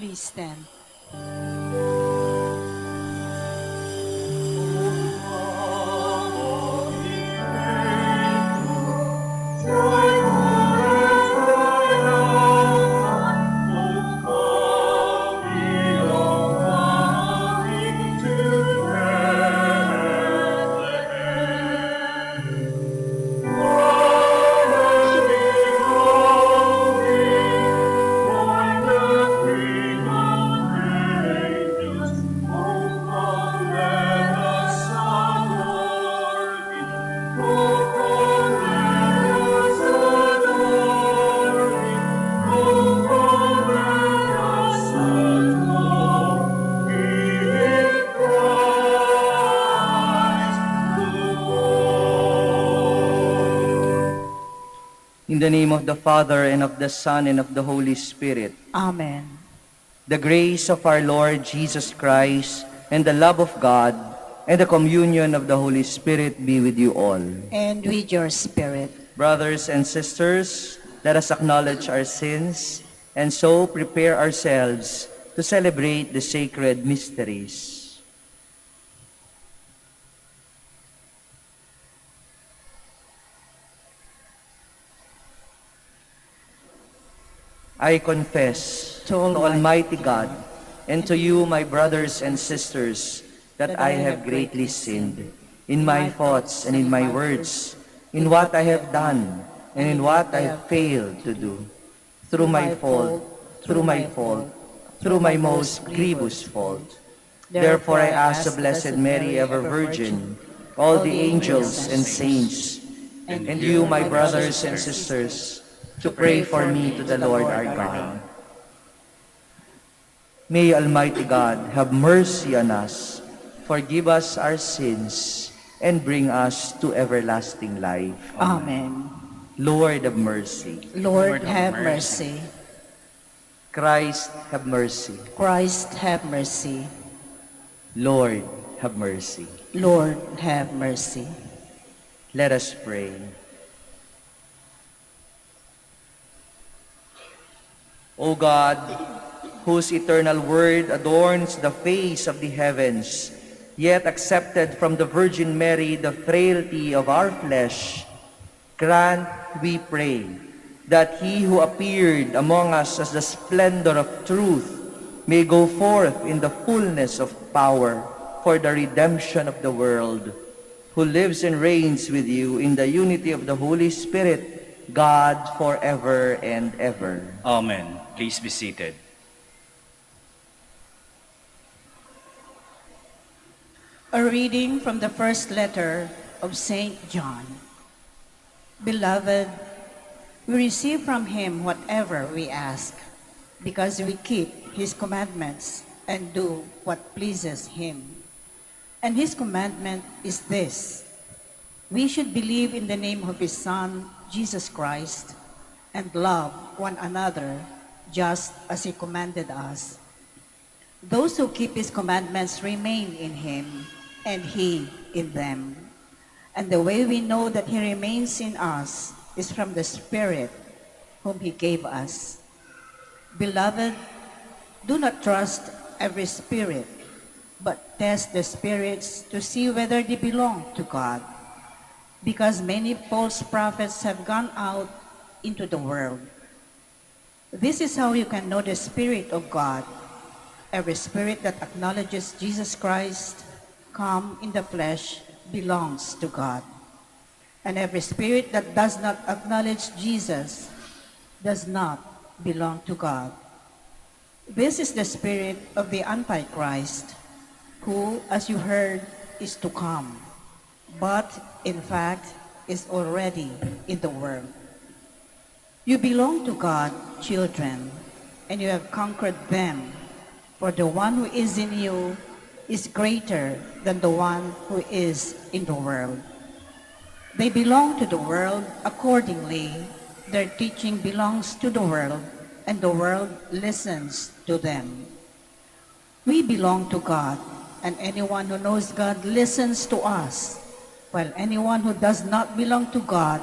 Please stand. In the name of the Father, and of the Son, and of the Holy Spirit. Amen. The grace of our Lord Jesus Christ, and the love of God, and the communion of the Holy Spirit be with you all. And with your spirit. Brothers and sisters, let us acknowledge our sins, and so prepare ourselves to celebrate the sacred mysteries. I confess to Almighty God and to you, my brothers and sisters, that I have greatly sinned in my thoughts and in my words, in what I have done and in what I have failed to do. Through my fault, through my most grievous fault. Therefore I ask the Blessed Mary, ever Virgin, all the angels and saints, and you, my brothers and sisters, to pray for me to the Lord our God. May Almighty God have mercy on us, forgive us our sins, and bring us to everlasting life. Amen. Lord have mercy. Lord, have mercy. Christ have mercy. Christ, have mercy. Lord have mercy. Lord, have mercy. Let us pray. O God, whose eternal word adorns the face of the heavens, yet accepted from the Virgin Mary the frailty of our flesh, grant, we pray, that he who appeared among us as the splendor of truth may go forth in the fullness of power for the redemption of the world, who lives and reigns with you in the unity of the Holy Spirit, God, forever and ever. Amen. Please be seated. A reading from the first letter of St. John. Beloved, we receive from him whatever we ask, because we keep his commandments and do what pleases him. And his commandment is this: we should believe in the name of his Son, Jesus Christ, and love one another just as he commanded us. Those who keep his commandments remain in him, and he in them. And the way we know that he remains in us is from the Spirit whom he gave us. Beloved, do not trust every spirit, but test the spirits to see whether they belong to God, because many false prophets have gone out into the world. This is how you can know the Spirit of God. Every spirit that acknowledges Jesus Christ come in the flesh belongs to God. And every spirit that does not acknowledge Jesus does not belong to God. This is the spirit of the Antichrist, who, as you heard, is to come, but in fact is already in the world. You belong to God, children, and you have conquered them, for the one who is in you is greater than the one who is in the world. They belong to the world, accordingly, their teaching belongs to the world, and the world listens to them. We belong to God, and anyone who knows God listens to us, while anyone who does not belong to God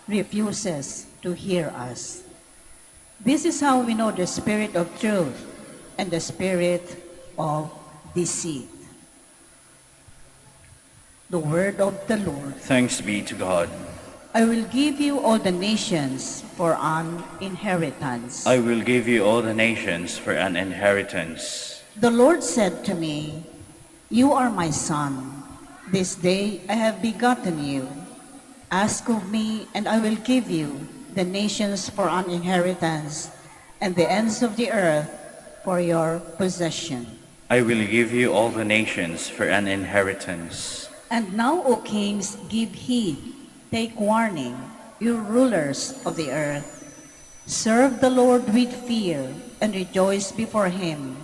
refuses to hear us. This is how we know the spirit of truth and the spirit of deceit. The word of the Lord. Thanks be to God. I will give you all the nations for an inheritance. I will give you all the nations for an inheritance. The Lord said to me, "You are my son. This day I have begotten you. Ask of me, and I will give you the nations for an inheritance, and the ends of the earth for your possession." I will give you all the nations for an inheritance. And now, O kings, give heed, take warning, you rulers of the earth. Serve the Lord with fear, and rejoice before him.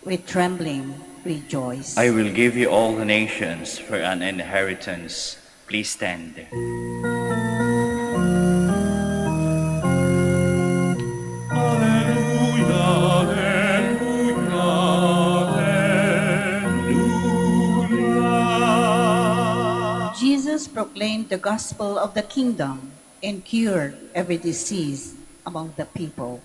With trembling, rejoice. I will give you all the nations for an inheritance. Please stand. Jesus proclaimed the gospel of the kingdom and cured every disease among the people.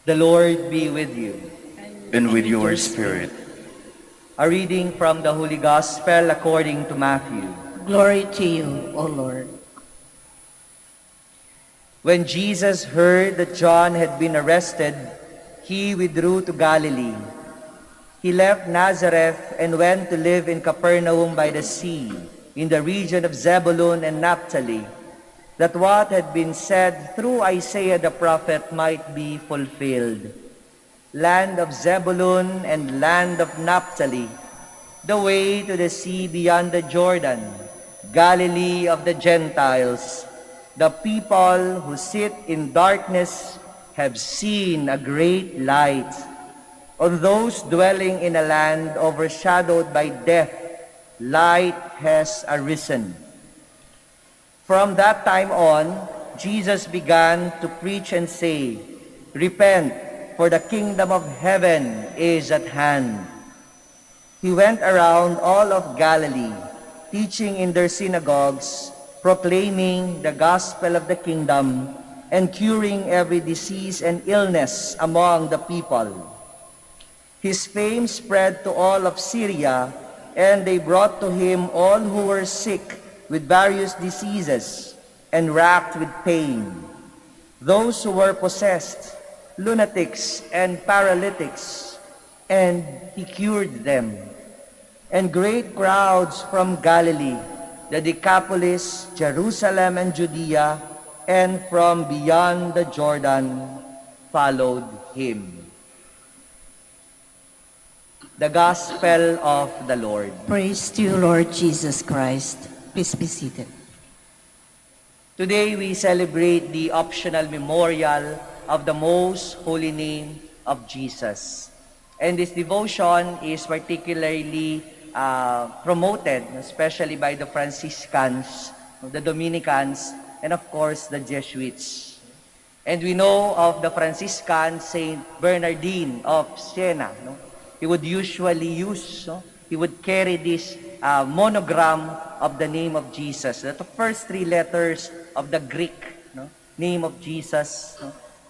The Lord be with you. And with your spirit. A reading from the Holy Gospel according to Matthew. Glory to you, O Lord. When Jesus heard that John had been arrested, he withdrew to Galilee. He left Nazareth and went to live in Capernaum by the sea, in the region of Zebulun and Naphtali, that what had been said through Isaiah the prophet might be fulfilled. Land of Zebulun and land of Naphtali, the way to the sea beyond the Jordan, Galilee of the Gentiles. The people who sit in darkness have seen a great light. On those dwelling in a land overshadowed by death, light has arisen. From that time on, Jesus began to preach and say, "Repent, for the kingdom of heaven is at hand." He went around all of Galilee, teaching in their synagogues, proclaiming the gospel of the kingdom, and curing every disease and illness among the people. His fame spread to all of Syria, and they brought to him all who were sick with various diseases and racked with pain, those who were possessed, lunatics and paralytics, and he cured them. And great crowds from Galilee, the Decapolis, Jerusalem and Judea, and from beyond the Jordan followed him. The Gospel of the Lord. Praise to you, Lord Jesus Christ. Please be seated. Today we celebrate the optional memorial of the Most Holy Name of Jesus. And this devotion is particularly promoted, especially by the Franciscans, the Dominicans, and of course the Jesuits. And we know of the Franciscan Saint Bernardine of Siena. He would usually he would carry this monogram of the name of Jesus. The first three letters of the Greek name of Jesus,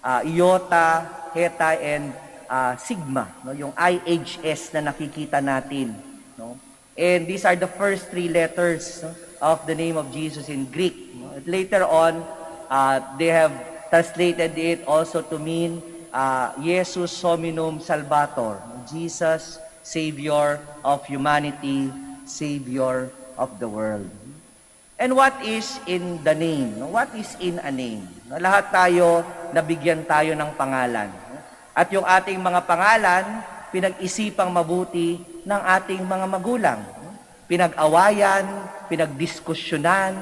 iota, heta, and sigma, yung IHS na nakikita natin. And these are the first three letters of the name of Jesus in Greek. Later on, they have translated it also to mean Jesus Hominum Salvator, Jesus, Savior of humanity, Savior of the world. And what is in the name? What is in a name? Lahat tayo, nabigyan tayo ng pangalan. At yung ating mga pangalan, pinag-isipang mabuti ng ating mga magulang. Pinag-awayan, pinag-diskusyonan.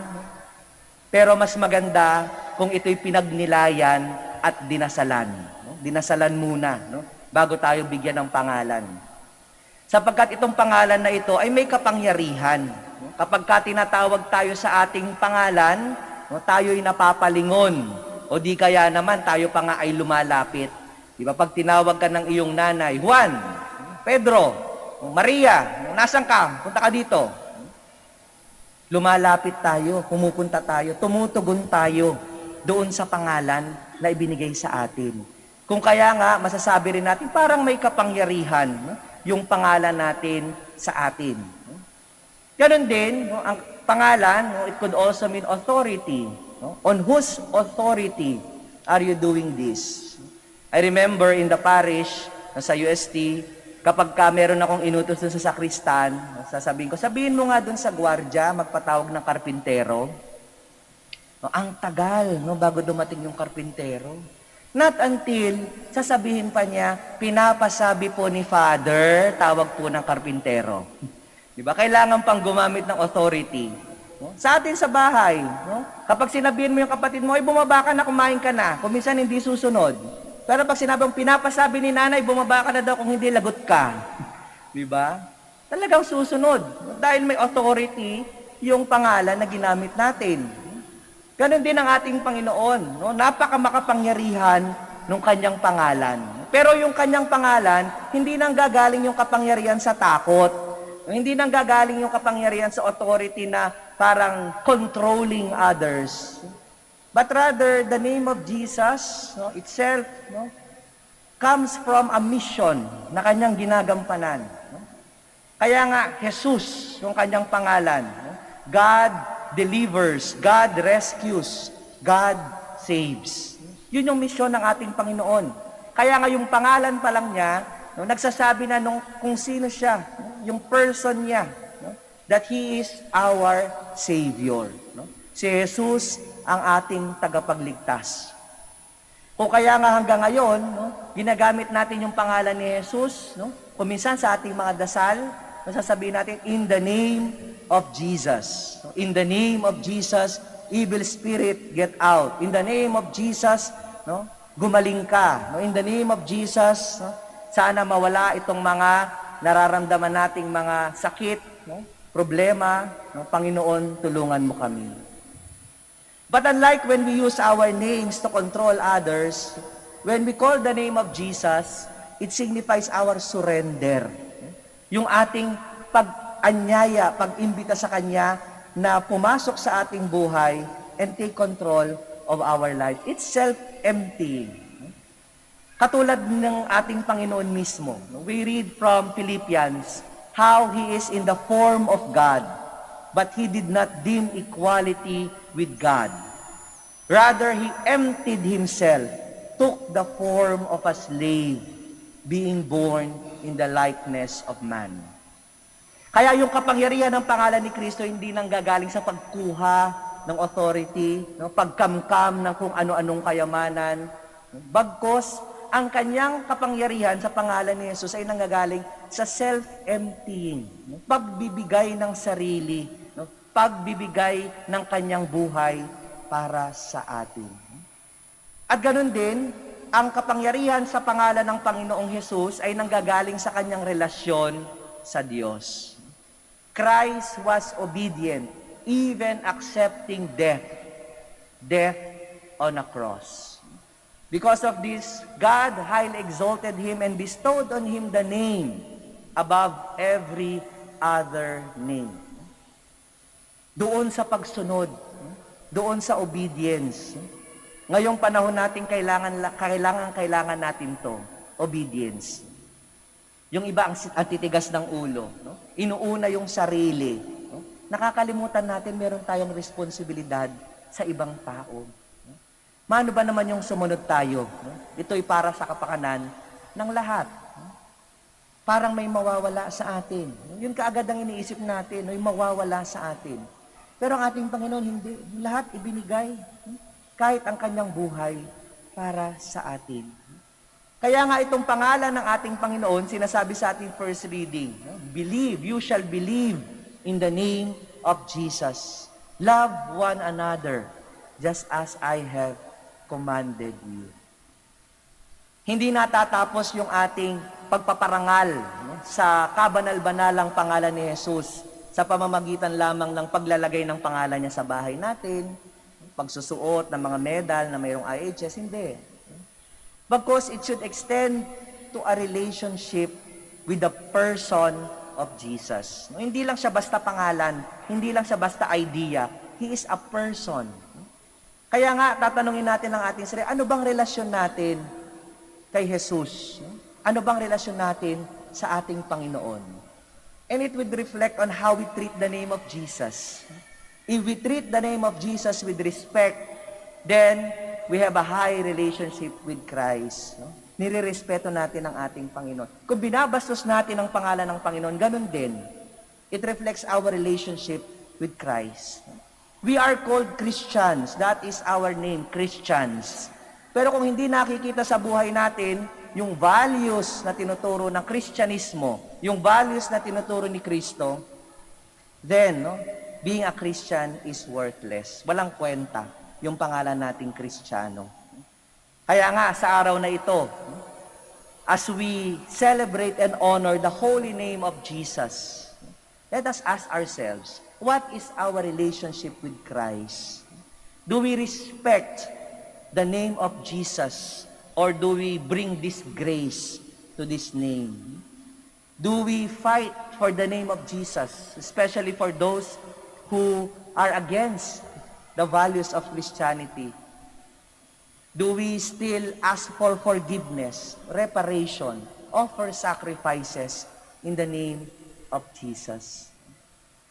Pero mas maganda kung ito'y pinagnilayan at dinasalan. Dinasalan muna, bago tayo bigyan ng pangalan. Sapagkat itong pangalan na ito ay may kapangyarihan. Kapag ka tinatawag tayo sa ating pangalan, tayo'y napapalingon. O di kaya naman tayo pa nga ay lumalapit. Di ba? Pag tinawag ka ng iyong nanay, Juan, Pedro, Maria, nasan ka? Punta ka dito. Lumalapit tayo, pumupunta tayo, tumutugon tayo doon sa pangalan na ibinigay sa atin. Kung kaya nga, masasabi rin natin, parang may kapangyarihan yung pangalan natin sa atin. Ganon din, ang pangalan, it could also mean authority. On whose authority are you doing this? I remember in the parish, sa UST, kapag meron akong inutos dun sa sakristan, sabihin mo nga dun sa gwardya, magpatawag ng karpintero. Ang tagal, bago dumating yung karpintero. Not until, sasabihin pa niya, pinapasabi po ni Father, tawag po ng karpintero. Diba? Kailangan pang gumamit ng authority. Sa atin sa bahay, kapag sinabihin mo yung kapatid mo, ay bumaba ka na, kumain ka na. Kung minsan hindi susunod. Pero pag sinabi mong pinapasabi ni nanay, bumaba ka na daw, kung hindi lagot ka. Diba? Talagang susunod. Dahil may authority yung pangalan na ginamit natin. Ganon din ang ating Panginoon. Napakamakapangyarihan ng kanyang pangalan. Pero yung kanyang pangalan, hindi nang gagaling yung kapangyarihan sa takot. Hindi nang gagaling yung kapangyarihan sa authority na parang controlling others. But rather, the name of Jesus itself comes from a mission na kanyang ginagampanan. Kaya nga, Jesus, yung kanyang pangalan. God delivers, God rescues, God saves. Yun yung misyon ng ating Panginoon. Kaya nga yung pangalan pa lang niya, nagsasabi na kung sino siya, yung person niya, that He is our Savior. Si Jesus ang ating tagapagligtas. O kaya nga hanggang ngayon, ginagamit natin yung pangalan ni Jesus, kung minsan sa ating mga dasal, sasabihin natin, in the name of Jesus. In the name of Jesus, evil spirit, get out. In the name of Jesus, gumaling ka. In the name of Jesus, sana mawala itong mga nararamdaman nating mga sakit, problema. Panginoon, tulungan mo kami. But unlike when we use our names to control others, when we call the name of Jesus, it signifies our surrender. Yung ating pag-anyaya, pag-imbita sa Kanya na pumasok sa ating buhay and take control of our life. It's self-emptying. Katulad ng ating Panginoon mismo. We read from Philippians how He is in the form of God, but He did not deem equality with God. Rather, He emptied Himself, took the form of a slave, being born in the likeness of man. Kaya yung kapangyarihan ng pangalan ni Kristo hindi nang gagaling sa pagkuha ng authority, pagkamkam ng kung ano-anong kayamanan. Bagkos, ang kanyang kapangyarihan sa pangalan ni Jesus ay nanggagaling sa self-emptying, pagbibigay ng sarili, pagbibigay ng kanyang buhay para sa atin. At ganun din, ang kapangyarihan sa pangalan ng Panginoong Jesus ay nanggagaling sa kanyang relasyon sa Diyos. Christ was obedient, even accepting death on a cross. Because of this, God highly exalted Him and bestowed on Him the name above every other name. Doon sa pagsunod, doon sa obedience. Ngayong panahon natin, kailangan natin to, obedience. Yung iba ang titigas ng ulo, inuuna yung sarili. Nakakalimutan natin meron tayong responsibilidad sa ibang tao. Mano ba naman yung sumunod tayo? Ito'y para sa kapakanan ng lahat. Parang may mawawala sa atin. Yun kaagad ang iniisip natin, may mawawala sa atin. Pero ang ating Panginoon, hindi. Lahat ibinigay. Kahit ang kanyang buhay para sa atin. Kaya nga itong pangalan ng ating Panginoon, sinasabi sa ating first reading, believe, you shall believe in the name of Jesus. Love one another, just as I have commanded you. Hindi natatapos yung ating pagpaparangal sa kabanal-banalang pangalan ni Jesus sa pamamagitan lamang ng paglalagay ng pangalan niya sa bahay natin, pagsusuot ng mga medal na mayroong IHS, hindi. Because it should extend to a relationship with the person of Jesus. No, hindi lang siya basta pangalan, hindi lang siya basta idea. He is a person. Kaya nga, tatanungin natin ang ating sarili, ano bang relasyon natin kay Jesus? Ano bang relasyon natin sa ating Panginoon? And it would reflect on how we treat the name of Jesus. If we treat the name of Jesus with respect, then we have a high relationship with Christ. No? Nire-respeto natin ang ating Panginoon. Kung binabastos natin ang pangalan ng Panginoon, ganun din. It reflects our relationship with Christ. We are called Christians. That is our name, Christians. Pero kung hindi nakikita sa buhay natin, yung values na tinuturo ng Kristyanismo, yung values na tinuturo ni Kristo, then, no, being a Christian is worthless. Walang kwenta yung pangalan nating Kristiyano. Kaya nga, sa araw na ito, as we celebrate and honor the holy name of Jesus, let us ask ourselves, what is our relationship with Christ? Do we respect the name of Jesus, or do we bring disgrace to this name? Do we fight for the name of Jesus, especially for those who are against the values of Christianity? Do we still ask for forgiveness, reparation, offer sacrifices in the name of Jesus?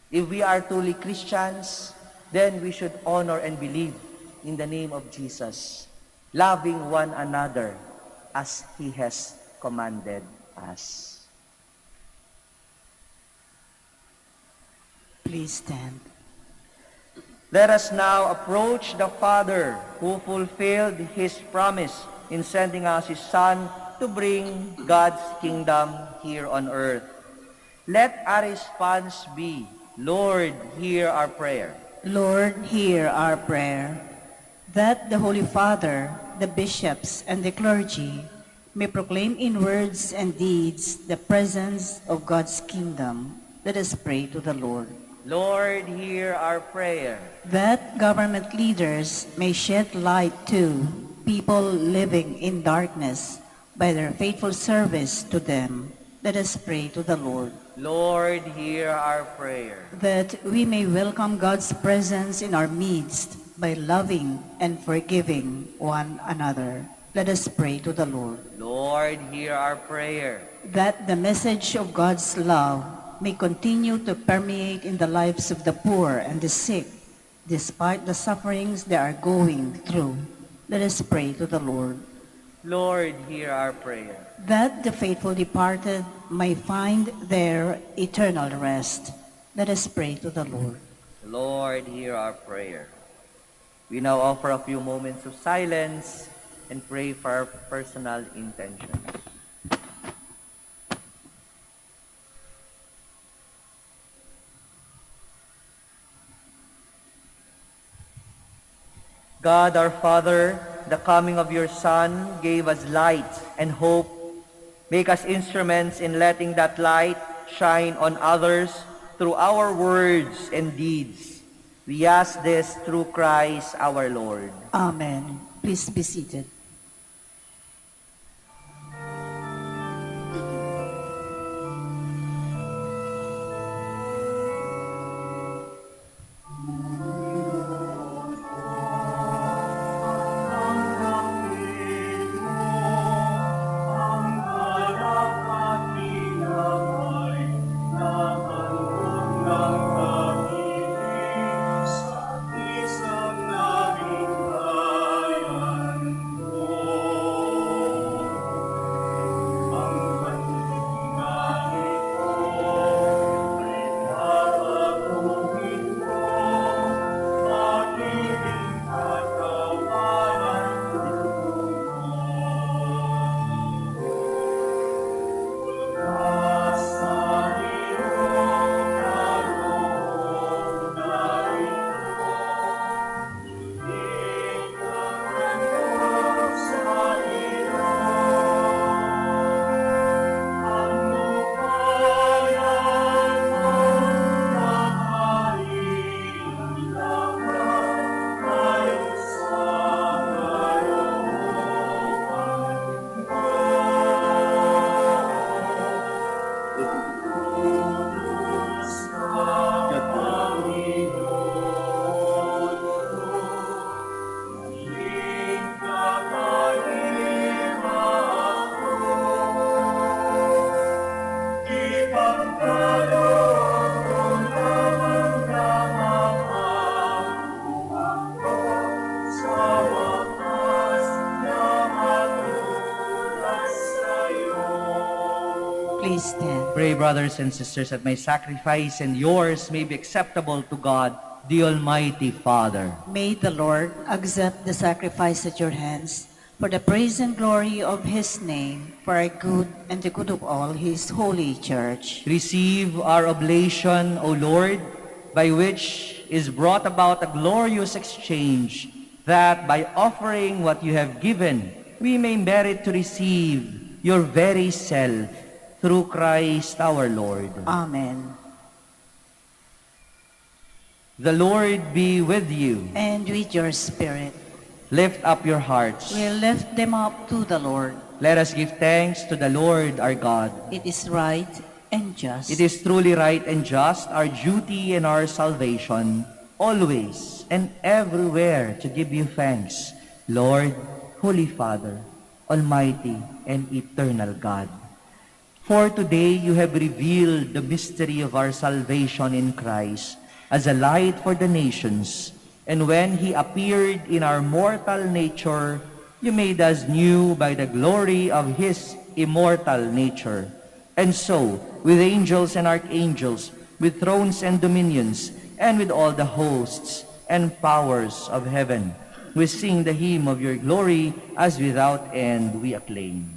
If we are truly Christians, then we should honor and believe in the name of Jesus, loving one another as He has commanded us. Please stand. Let us now approach the Father who fulfilled His promise in sending us His Son to bring God's kingdom here on earth. Let our response be, Lord, hear our prayer. Lord, hear our prayer, that the Holy Father, the bishops, and the clergy may proclaim in words and deeds the presence of God's kingdom. Let us pray to the Lord. Lord, hear our prayer. That government leaders may shed light to people living in darkness by their faithful service to them. Let us pray to the Lord. Lord, hear our prayer. That we may welcome God's presence in our midst by loving and forgiving one another. Let us pray to the Lord. Lord, hear our prayer. That the message of God's love may continue to permeate in the lives of the poor and the sick, despite the sufferings they are going through. Let us pray to the Lord. Lord, hear our prayer. That the faithful departed may find their eternal rest. Let us pray to the Lord. Lord, hear our prayer. We now offer a few moments of silence and pray for our personal intentions. God our Father, the coming of your Son gave us light and hope. Make us instruments in letting that light shine on others through our words and deeds. We ask this through Christ our Lord. Amen. Please be seated. Please stand. Pray, brothers and sisters, that my sacrifice and yours may be acceptable to God, the Almighty Father. May the Lord accept the sacrifice at your hands for the praise and glory of his name, for our good and the good of all his holy church. Receive our oblation, O Lord, by which is brought about a glorious exchange, that by offering what you have given, we may merit to receive your very self, through Christ our Lord. Amen. The Lord be with you. And with your spirit, Lift up your hearts. we lift them up to the Lord. Let us give thanks to the Lord our God. It is right and just. It is truly right and just, our duty and our salvation, always and everywhere to give you thanks, Lord, Holy Father, Almighty and eternal God. For today you have revealed the mystery of our salvation in Christ as a light for the nations, and when he appeared in our mortal nature, you made us new by the glory of his immortal nature. And so, with angels and archangels, with thrones and dominions, and with all the hosts and powers of heaven, we sing the hymn of your glory, as without end we acclaim.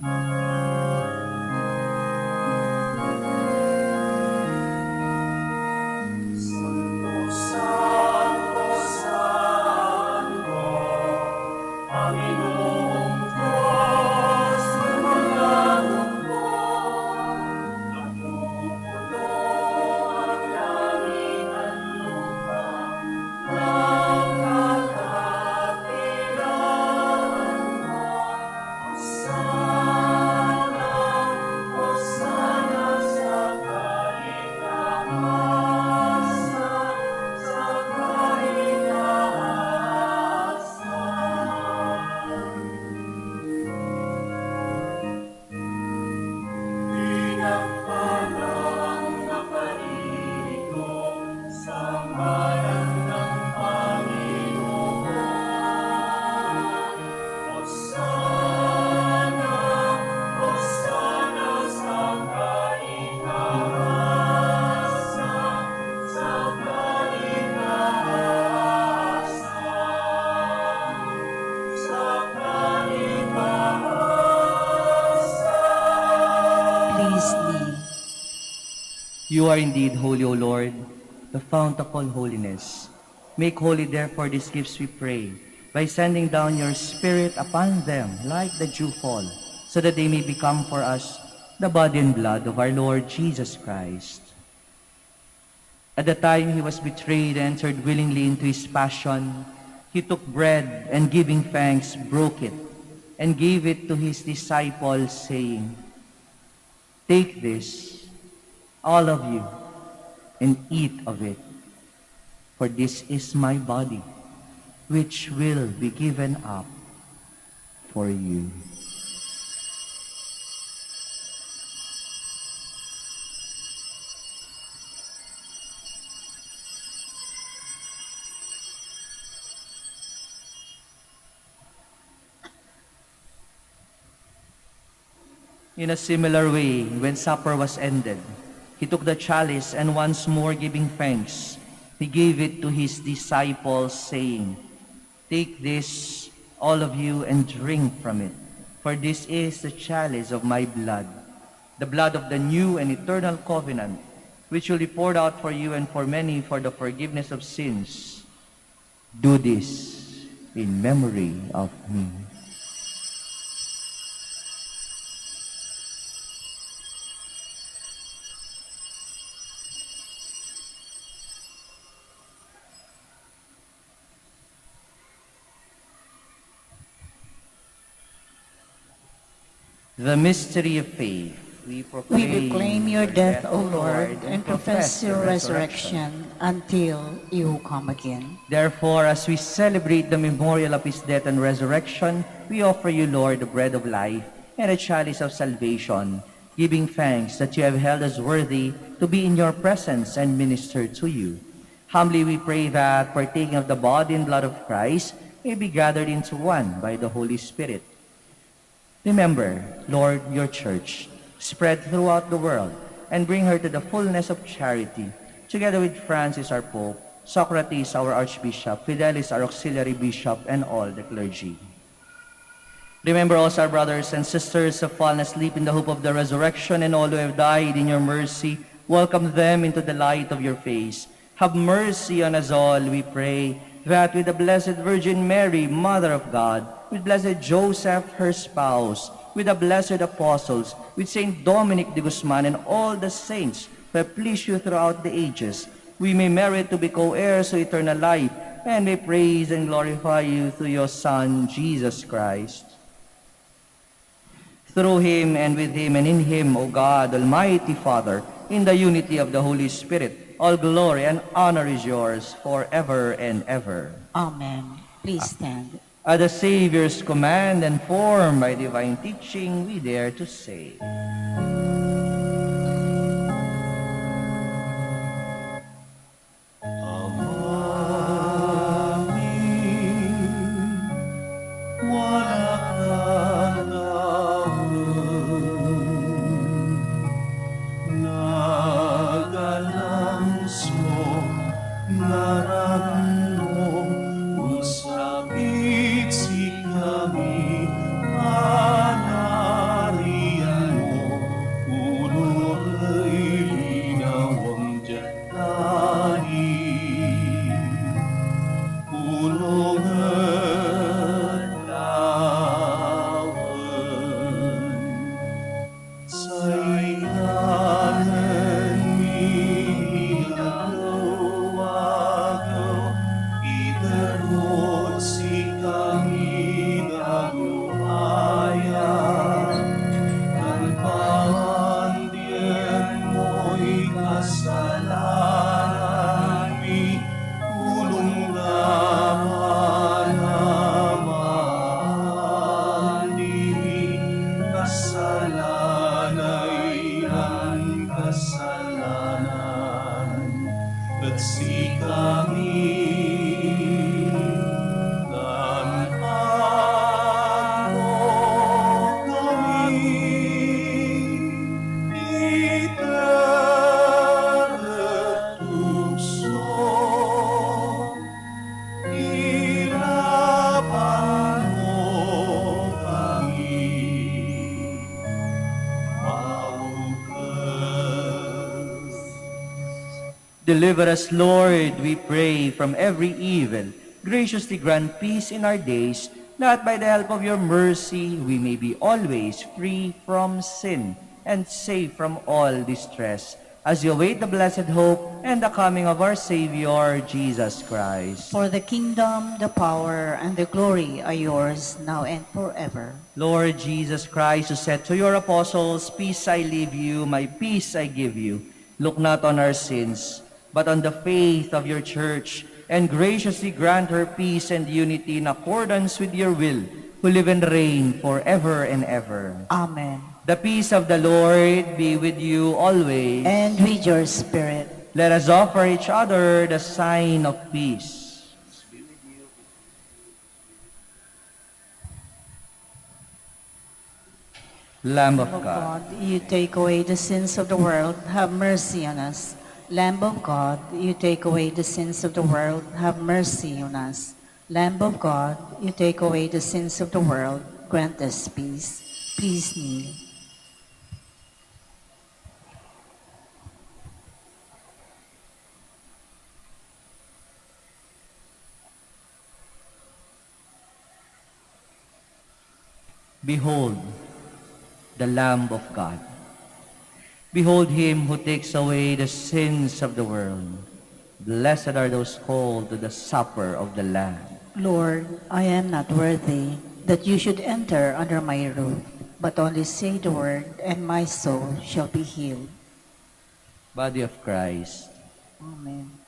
Please kneel. You are indeed holy, O Lord, the fount of all holiness. Make holy therefore these gifts, we pray, by sending down your Spirit upon them like the dewfall, so that they may become for us the body and blood of our Lord Jesus Christ. At the time he was betrayed and entered willingly into his passion, he took bread and giving thanks, broke it, and gave it to his disciples, saying, "Take this, all of you, and eat of it, for this is my body, which will be given up for you." In a similar way, when supper was ended, he took the chalice and once more giving thanks, he gave it to his disciples, saying, "Take this, all of you, and drink from it, for this is the chalice of my blood, the blood of the new and eternal covenant, which will be poured out for you and for many for the forgiveness of sins. Do this in memory of me." The mystery of faith. We proclaim your death, O Lord, and profess your resurrection until you come again. Therefore, as we celebrate the memorial of his death and resurrection, we offer you, Lord, the bread of life and a chalice of salvation, giving thanks that you have held us worthy to be in your presence and minister to you. Humbly we pray that, partaking of the body and blood of Christ, may be gathered into one by the Holy Spirit. Remember, Lord, your church, spread throughout the world, and bring her to the fullness of charity, together with Francis our Pope, Socrates our Archbishop, Fidelis our Auxiliary Bishop, and all the clergy. Remember also our brothers and sisters who have fallen asleep in the hope of the resurrection, and all who have died in your mercy. Welcome them into the light of your face. Have mercy on us all, we pray, that with the Blessed Virgin Mary, Mother of God, with Blessed Joseph, her spouse, with the blessed apostles, with Saint Dominic de Guzman, and all the saints who have pleased you throughout the ages, we may merit to be co-heirs to eternal life, and may praise and glorify you through your Son, Jesus Christ. Through him, and with him, and in him, O God, Almighty Father, in the unity of the Holy Spirit, all glory and honor is yours forever and ever. Amen. Please stand. At the Savior's command and formed by divine teaching, we dare to say, Deliver us, Lord, we pray, from every evil. Graciously grant peace in our days, that by the help of your mercy we may be always free from sin and safe from all distress, as you await the blessed hope and the coming of our Savior, Jesus Christ. For the kingdom, the power, and the glory are yours, now and forever. Lord Jesus Christ, who said to your apostles, "Peace I leave you, my peace I give you," look not on our sins, but on the faith of your church, and graciously grant her peace and unity in accordance with your will, who live and reign forever and ever. Amen. The peace of the Lord be with you always. And with your spirit. Let us offer each other the sign of peace. Lamb of God, you take away the sins of the world, have mercy on us. Lamb of God, you take away the sins of the world, have mercy on us. Lamb of God, you take away the sins of the world, grant us peace. Please kneel. behold, the Lamb of God. Behold him who takes away the sins of the world. Blessed are those called to the supper of the Lamb. Lord, I am not worthy that you should enter under my roof, but only say the word, and my soul shall be healed. Body of Christ. Amen.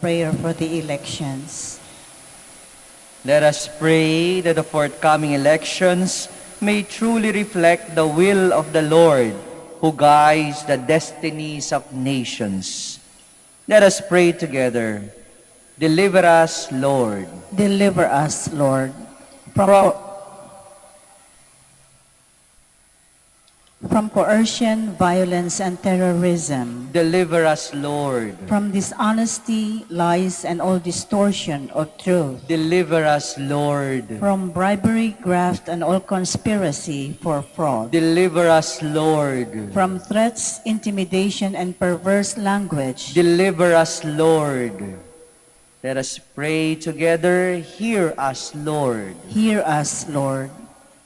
Prayer for the elections. Let us pray that the forthcoming elections may truly reflect the will of the Lord, who guides the destinies of nations. Let us pray together. Deliver us, Lord. Deliver us, Lord, from coercion, violence, and terrorism, Deliver us, Lord. from dishonesty, lies, and all distortion of truth, Deliver us, Lord. from bribery, graft, and all conspiracy for fraud, Deliver us, Lord. from threats, intimidation, and perverse language. Deliver us, Lord. Let us pray together. Hear us, Lord. Hear us, Lord,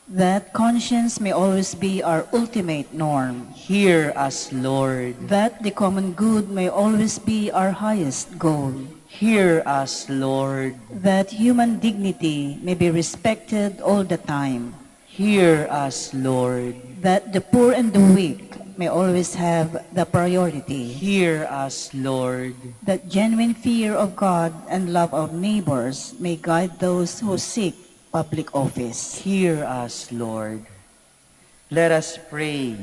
that conscience may always be our ultimate norm, Hear us, Lord. that the common good may always be our highest goal, Hear us, Lord. that human dignity may be respected all the time, Hear us, Lord. that the poor and the weak may always have the priority, Hear us, Lord. that genuine fear of God and love of neighbors may guide those who seek public office. Hear us, Lord. Let us pray.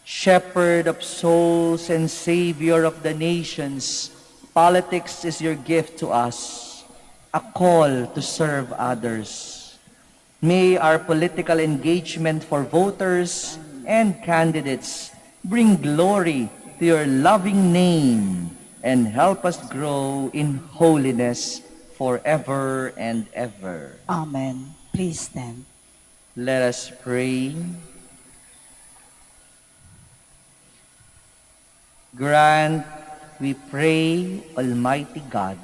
Shepherd of souls and Savior of the nations, politics is your gift to us, a call to serve others. May our political engagement for voters and candidates bring glory to your loving name and help us grow in holiness forever and ever. Amen. Please stand. Let us pray. Grant, we pray, Almighty God,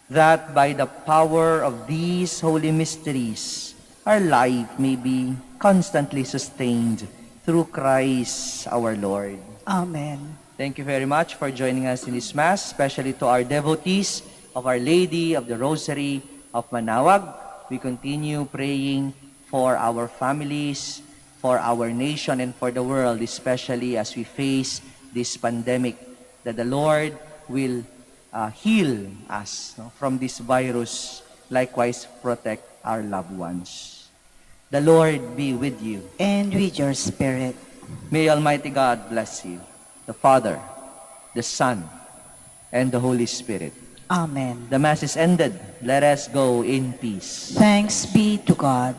that by the power of these holy mysteries, our life may be constantly sustained through Christ our Lord. Amen. Thank you very much for joining us in this Mass, especially to our devotees of Our Lady of the Rosary of Manaoag. We continue praying for our families, for our nation, and for the world, especially as we face this pandemic, that the Lord will heal us from this virus, likewise protect our loved ones. The Lord be with you. And with your spirit. May Almighty God bless you, the Father, the Son, and the Holy Spirit. Amen. The Mass is ended. Let us go in peace. Thanks be to God.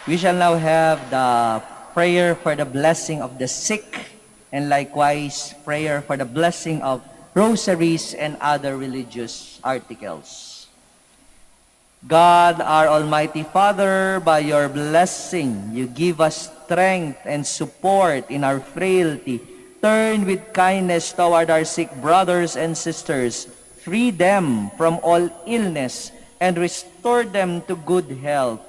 We shall now have the prayer for the blessing of the sick, and likewise prayer for the blessing of rosaries and other religious articles. God, our Almighty Father, by your blessing, you give us strength and support in our frailty. Turn with kindness toward our sick brothers and sisters. Free them from all illness and restore them to good health.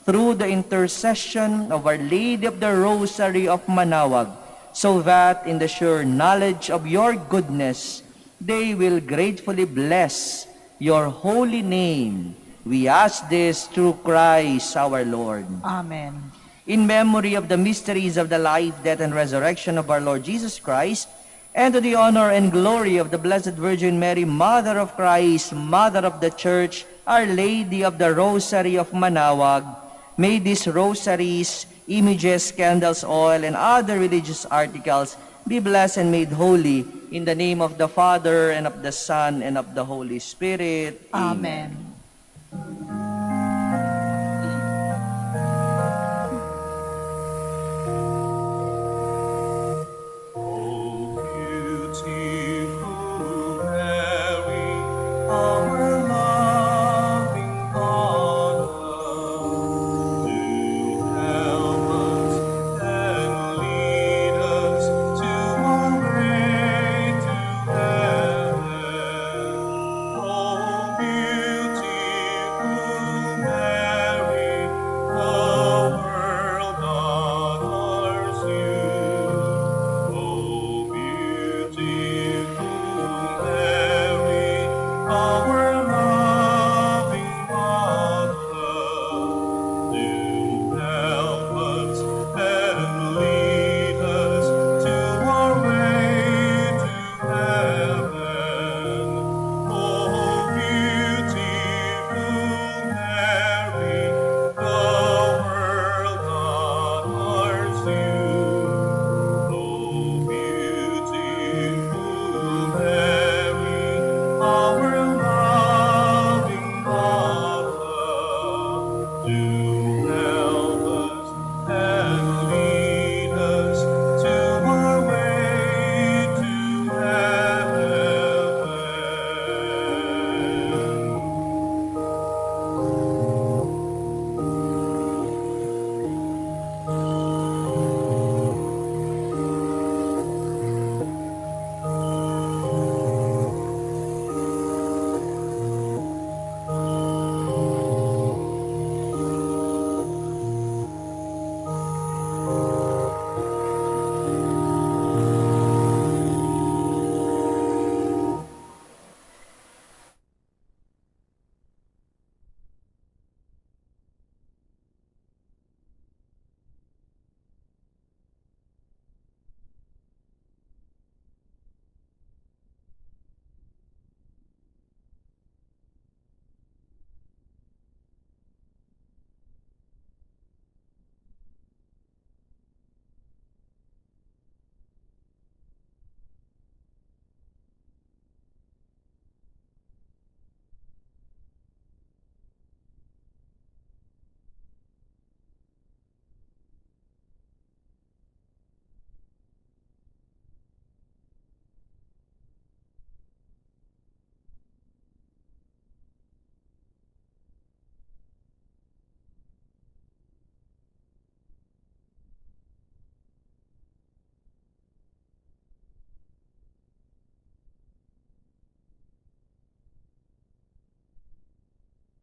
Through the intercession of Our Lady of the Rosary of Manaoag, so that in the sure knowledge of your goodness, they will gratefully bless your holy name. We ask this through Christ our Lord. Amen. In memory of the mysteries of the life, death, and resurrection of our Lord Jesus Christ, and to the honor and glory of the Blessed Virgin Mary, Mother of Christ, Mother of the Church, Our Lady of the Rosary of Manaoag, may these rosaries, images, candles, oil, and other religious articles be blessed and made holy in the name of the Father, and of the Son, and of the Holy Spirit. Amen.